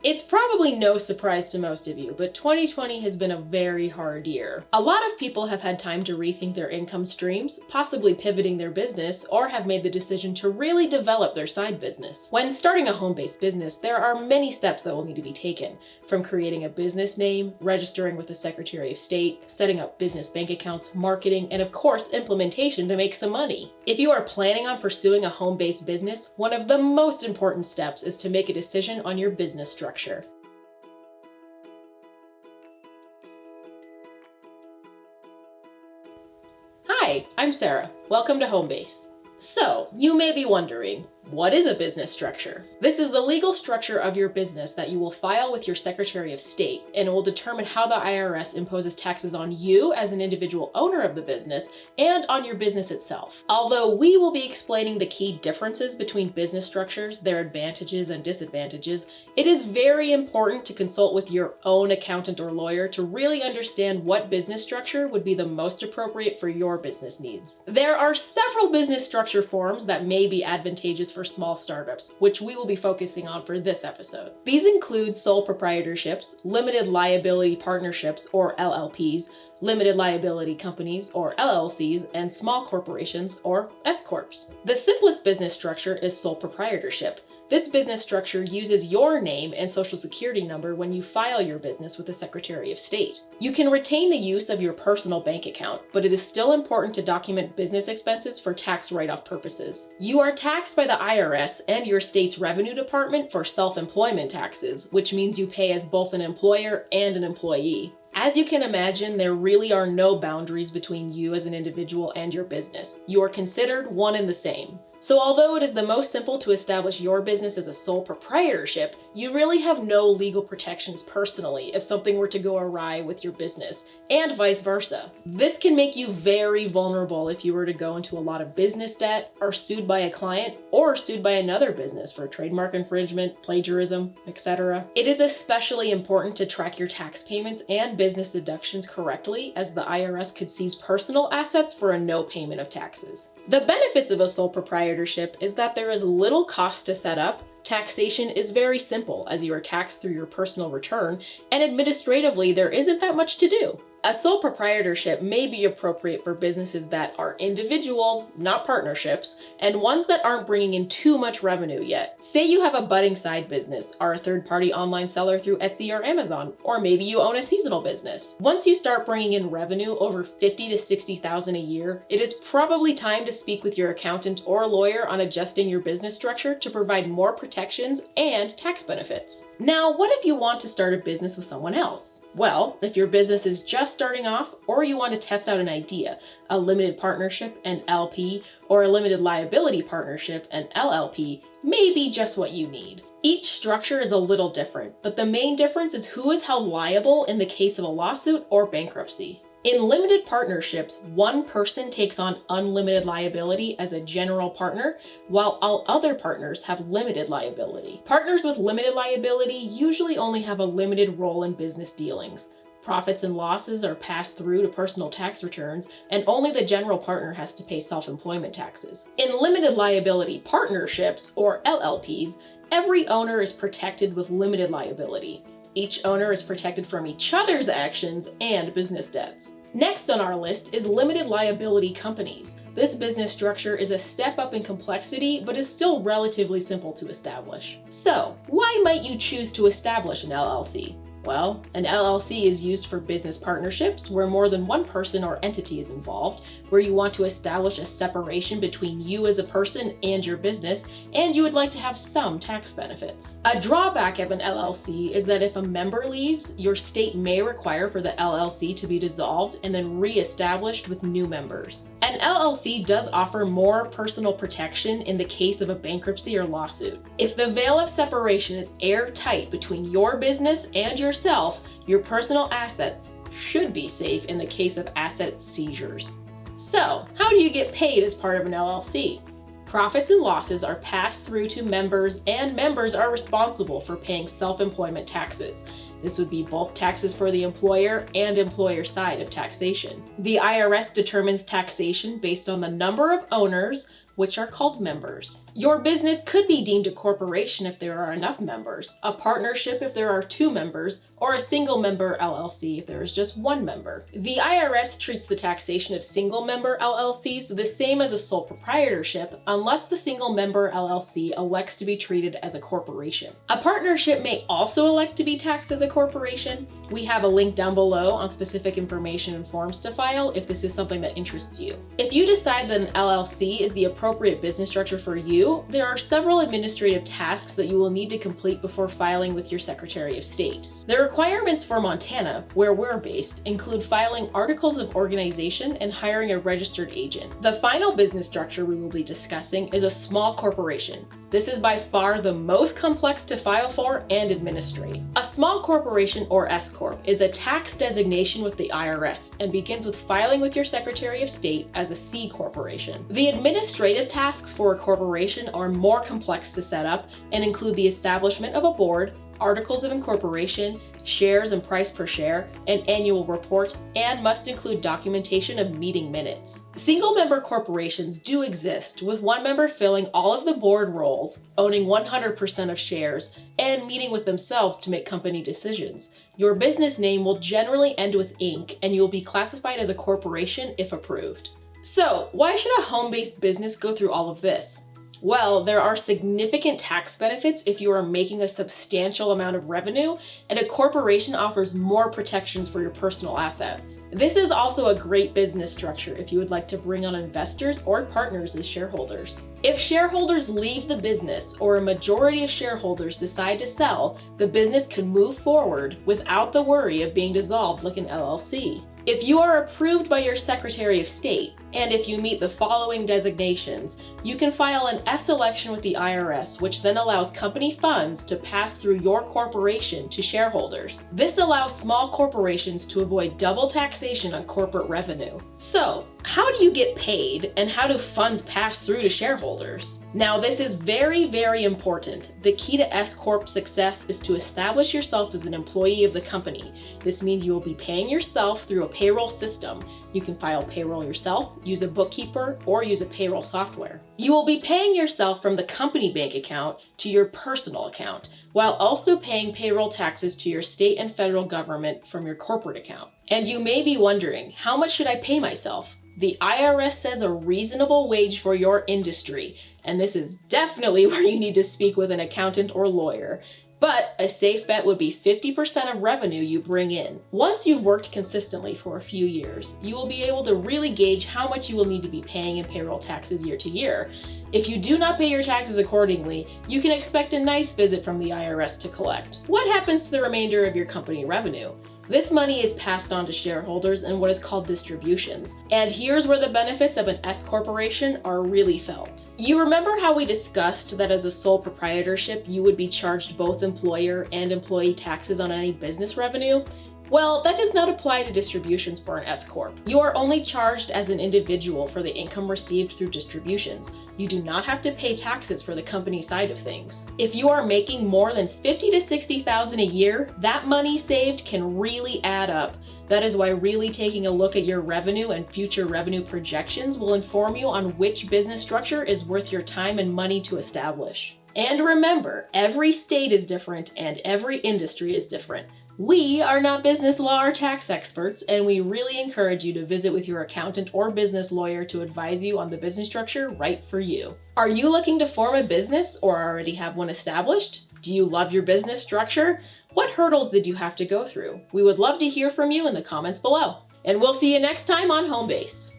It's probably no surprise to most of you, but 2020 has been a very hard year. A lot of people have had time to rethink their income streams, possibly pivoting their business, or have made the decision to really develop their side business. When starting a home-based business, there are many steps that will need to be taken, from creating a business name, registering with the Secretary of State, setting up business bank accounts, marketing, and of course, implementation to make some money. If you are planning on pursuing a home-based business, one of the most important steps is to make a decision on your business structure. Hi, I'm Sarah. Welcome to Homebase. So, you may be wondering, what is a business structure? This is the legal structure of your business that you will file with your Secretary of State, and it will determine how the IRS imposes taxes on you as an individual owner of the business and on your business itself. Although we will be explaining the key differences between business structures, their advantages and disadvantages, it is very important to consult with your own accountant or lawyer to really understand what business structure would be the most appropriate for your business needs. There are several business structure forms that may be advantageous for small startups, which we will be focusing on for this episode. These include sole proprietorships, limited liability partnerships or LLPs, limited liability companies or LLCs, and small corporations or s-corps. The simplest business structure is sole proprietorship. This business structure uses your name and social security number when you file your business with the Secretary of State. You can retain the use of your personal bank account, but it is still important to document business expenses for tax write-off purposes. You are taxed by the IRS and your state's revenue department for self-employment taxes, which means you pay as both an employer and an employee. As you can imagine, there really are no boundaries between you as an individual and your business. You are considered one and the same. So although it is the most simple to establish your business as a sole proprietorship, you really have no legal protections personally if something were to go awry with your business, and vice versa. This can make you very vulnerable if you were to go into a lot of business debt, are sued by a client, or sued by another business for trademark infringement, plagiarism, etc. It is especially important to track your tax payments and business deductions correctly, as the IRS could seize personal assets for a no payment of taxes. The benefits of a sole proprietorship is that there is little cost to set up, taxation is very simple as you are taxed through your personal return, and administratively there isn't that much to do. A sole proprietorship may be appropriate for businesses that are individuals, not partnerships, and ones that aren't bringing in too much revenue yet. Say you have a budding side business, are a third-party online seller through Etsy or Amazon, or maybe you own a seasonal business. Once you start bringing in revenue over $50,000 to $60,000 a year, it is probably time to speak with your accountant or lawyer on adjusting your business structure to provide more protections and tax benefits. Now, what if you want to start a business with someone else? Well, if your business is just starting off, or you want to test out an idea, a limited partnership, an LP, or a limited liability partnership, an LLP, may be just what you need. Each structure is a little different, but the main difference is who is held liable in the case of a lawsuit or bankruptcy. In limited partnerships, one person takes on unlimited liability as a general partner, while all other partners have limited liability. Partners with limited liability usually only have a limited role in business dealings. Profits and losses are passed through to personal tax returns, and only the general partner has to pay self-employment taxes. In limited liability partnerships, or LLPs, every owner is protected with limited liability. Each owner is protected from each other's actions and business debts. Next on our list is limited liability companies. This business structure is a step up in complexity, but is still relatively simple to establish. So, why might you choose to establish an LLC? Well, an LLC is used for business partnerships where more than one person or entity is involved, where you want to establish a separation between you as a person and your business, and you would like to have some tax benefits. A drawback of an LLC is that if a member leaves, your state may require for the LLC to be dissolved and then re-established with new members. An LLC does offer more personal protection in the case of a bankruptcy or lawsuit. If the veil of separation is airtight between your business and yourself, your personal assets should be safe in the case of asset seizures. So, how do you get paid as part of an LLC? Profits and losses are passed through to members, and members are responsible for paying self-employment taxes. This would be both taxes for the employer and employer side of taxation. The IRS determines taxation based on the number of owners, which are called members. Your business could be deemed a corporation if there are enough members, a partnership if there are 2 members, or a single member LLC if there is just 1 member. The IRS treats the taxation of single member LLCs the same as a sole proprietorship unless the single member LLC elects to be treated as a corporation. A partnership may also elect to be taxed as a corporation. We have a link down below on specific information and forms to file if this is something that interests you. If you decide that an LLC is the appropriate business structure for you, there are several administrative tasks that you will need to complete before filing with your Secretary of State. The requirements for Montana, where we're based, include filing articles of organization and hiring a registered agent. The final business structure we will be discussing is a small corporation. This is by far the most complex to file for and administrate. A small corporation, or s-corp, is a tax designation with the IRS and begins with filing with your Secretary of State as a C corporation. The administrative tasks for a corporation are more complex to set up and include the establishment of a board, articles of incorporation, shares and price per share, an annual report, and must include documentation of meeting minutes. Single-member corporations do exist, with one member filling all of the board roles, owning 100% of shares, and meeting with themselves to make company decisions. Your business name will generally end with Inc., and you will be classified as a corporation if approved. So, why should a home-based business go through all of this? Well, there are significant tax benefits if you are making a substantial amount of revenue, and a corporation offers more protections for your personal assets. This is also a great business structure if you would like to bring on investors or partners as shareholders. If shareholders leave the business or a majority of shareholders decide to sell, the business can move forward without the worry of being dissolved like an LLC. If you are approved by your Secretary of State, and if you meet the following designations, you can file an S-election with the IRS, which then allows company funds to pass through your corporation to shareholders. This allows small corporations to avoid double taxation on corporate revenue. So, how do you get paid, and how do funds pass through to shareholders? Now, this is very, very important. The key to s-corp success is to establish yourself as an employee of the company. This means you will be paying yourself through a payroll system. You can file payroll yourself, use a bookkeeper, or use a payroll software. You will be paying yourself from the company bank account to your personal account, while also paying payroll taxes to your state and federal government from your corporate account. And you may be wondering, how much should I pay myself? The IRS says a reasonable wage for your industry, and this is definitely where you need to speak with an accountant or lawyer. But a safe bet would be 50% of revenue you bring in. Once you've worked consistently for a few years, you will be able to really gauge how much you will need to be paying in payroll taxes year to year. If you do not pay your taxes accordingly, you can expect a nice visit from the IRS to collect. What happens to the remainder of your company revenue? This money is passed on to shareholders in what is called distributions. And here's where the benefits of an S-corporation are really felt. You remember how we discussed that as a sole proprietorship, you would be charged both employer and employee taxes on any business revenue? Well, that does not apply to distributions for an S-corp. You are only charged as an individual for the income received through distributions. You do not have to pay taxes for the company side of things. If you are making more than $50,000 to $60,000 a year, that money saved can really add up. That is why really taking a look at your revenue and future revenue projections will inform you on which business structure is worth your time and money to establish. And remember, every state is different and every industry is different. We are not business law or tax experts, and we really encourage you to visit with your accountant or business lawyer to advise you on the business structure right for you. Are you looking to form a business or already have one established? Do you love your business structure? What hurdles did you have to go through? We would love to hear from you in the comments below. And we'll see you next time on Homebase.